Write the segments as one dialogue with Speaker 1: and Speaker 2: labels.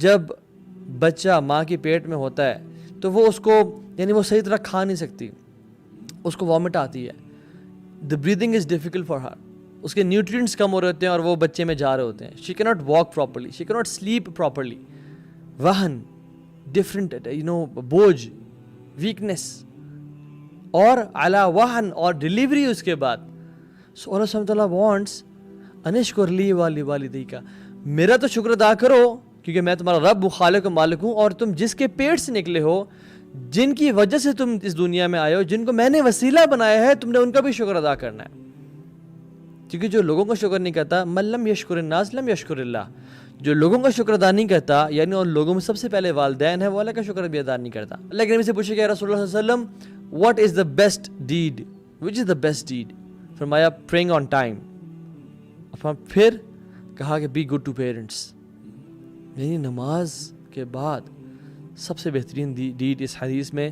Speaker 1: جب بچہ ماں کے پیٹ میں ہوتا ہے تو وہ اس کو یعنی وہ صحیح طرح کھا نہیں سکتی, اس کو وامٹ آتی ہے, the breathing is difficult for her, اس کے نیوٹرینٹس کم ہو رہے ہوتے ہیں اور وہ بچے میں جا رہے ہوتے ہیں. شی کی ناٹ واک پراپرلی, شی کی ناٹ سلیپ پراپرلی. وہن, ڈفرینٹ بوجھ, ویکنیس, اور اعلیٰ وہن اور ڈلیوری اس کے بعد. سو اللہ سبحانہ تعالیٰ وانٹس انشکر لی والی والدی کا, میرا تو شکر ادا کرو کیونکہ میں تمہارا رب خالق و مالک ہوں, اور تم جس کے پیٹ سے نکلے ہو, جن کی وجہ سے تم اس دنیا میں آئے ہو, جن کو میں نے وسیلہ بنایا ہے, تم نے ان کا بھی شکر ادا کرنا ہے. کیونکہ جو لوگوں کا شکر نہیں کرتا, من لم یشکر الناس لم یشکر اللہ, جو لوگوں کا شکر ادا نہیں کرتا یعنی ان لوگوں میں سب سے پہلے والدین ہیں, وہ اللہ کا شکر بھی ادا نہیں کرتا. اللہ کے نبی سے پوچھے کہ رسول اللہ صلی اللہ علیہ وسلم what is the best deed, which is the best deed? فرمایا پریئنگ آن ٹائم. پھر کہا کہ بی گڈ ٹو پیرنٹس, یعنی نماز کے بعد سب سے بہترین ڈیڈ اس حدیث میں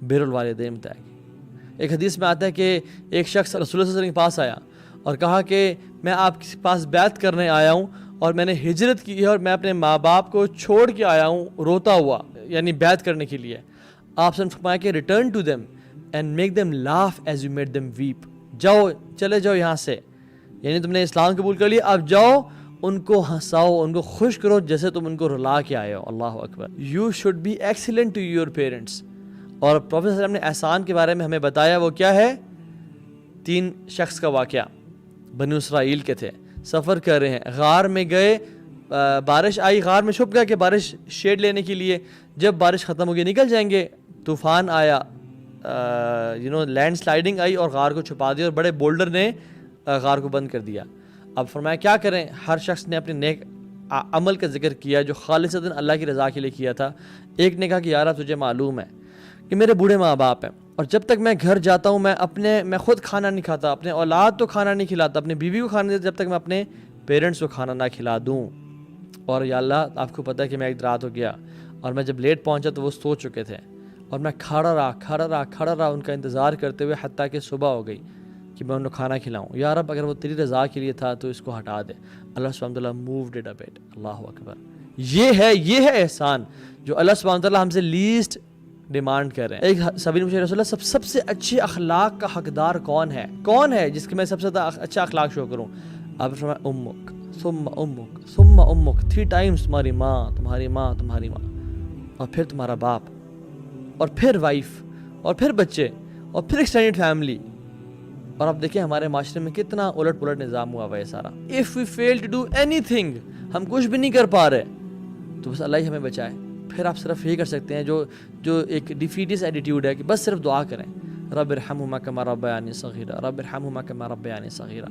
Speaker 1: بر الوالدین بتایا گیا. ایک حدیث میں آتا ہے کہ ایک شخص رسول اللہ صلی اللہ علیہ وسلم کے پاس آیا اور کہا کہ میں آپ کے پاس بیعت کرنے آیا ہوں اور میں نے ہجرت کی ہے اور میں اپنے ماں باپ کو چھوڑ کے آیا ہوں روتا ہوا, یعنی بیعت کرنے کے لیے. آپ نے فرمایا کہ return to them and make them laugh as you made them weep. جاؤ, چلے جاؤ یہاں سے, یعنی تم نے اسلام قبول کر لیا, اب جاؤ ان کو ہنساؤ, ان کو خوش کرو جیسے تم ان کو رلا کے آئے ہو. اللہ اکبر. You should be excellent to your parents. اور پروفیٹ صلی اللہ علیہ وسلم نے احسان کے بارے میں ہمیں بتایا, وہ کیا ہے؟ 3 شخص کا واقعہ بنی اسرائیل کے تھے, سفر کر رہے ہیں, غار میں گئے, بارش آئی, غار میں چھپ گیا کہ بارش شیڈ لینے کے لیے. جب بارش ختم ہو گئی نکل جائیں گے, طوفان آیا, لینڈ سلائڈنگ آئی اور غار کو چھپا دیا اور بڑے بولڈر نے غار کو بند کر دیا. اب فرمایا کیا کریں؟ ہر شخص نے اپنے نیک عمل کا ذکر کیا جو خالصتاً اللہ کی رضا کے لیے کیا تھا. ایک نے کہا کہ یارا تجھے معلوم ہے کہ میرے بوڑھے ماں باپ ہیں اور جب تک میں گھر جاتا ہوں میں خود کھانا نہیں کھاتا, اپنے اولاد تو کھانا نہیں کھلاتا, اپنی بیوی کو کھانا نہیں دیتا جب تک میں اپنے پیرنٹس کو کھانا نہ کھلا دوں. اور یا اللہ آپ کو پتہ ہے کہ میں ایک رات ہو گیا اور میں جب لیٹ پہنچا تو وہ سو چکے تھے اور میں کھڑا رہا ان کا انتظار کرتے ہوئے حتیٰ کہ صبح ہو گئی کہ میں ان کو کھانا کھلاؤں. یا رب اگر وہ تیری رضا کے لیے تھا تو اس کو ہٹا دے. اللہ سبحانہ وتعالیٰ مووڈ اٹ اے بٹ. اللہ اکبر. یہ ہے احسان جو اللہ سبحانہ وتعالیٰ ہم سے لیسٹ ڈیمانڈ کر رہے ہیں. ایک صحابی نے پوچھا رسول اللہ سب سے اچھے اخلاق کا حقدار کون ہے جس کے میں سب سے زیادہ اچھا اخلاق شو کروں؟ آپ نے فرمایا امک ثم امک ثم امک, 3 ٹائمز تمہاری ماں, اور پھر تمہارا باپ, اور پھر وائف, اور پھر بچے, اور پھر ایکسٹینڈیڈ فیملی. اور اب دیکھیں ہمارے معاشرے میں کتنا الٹ پلٹ نظام ہوا ہوا ہے سارا. If we fail to do اینی تھنگ, ہم کچھ بھی نہیں کر پا رہے تو بس اللہ ہی ہمیں بچائے. پھر آپ صرف یہ کر سکتے ہیں جو ایک ڈیفیٹس ایٹیٹیوڈ ہے کہ بس صرف دعا کریں, رب ارحمہما کما ربیانی صغیرا, رب ارحمہما کما ربیانی صغیرا.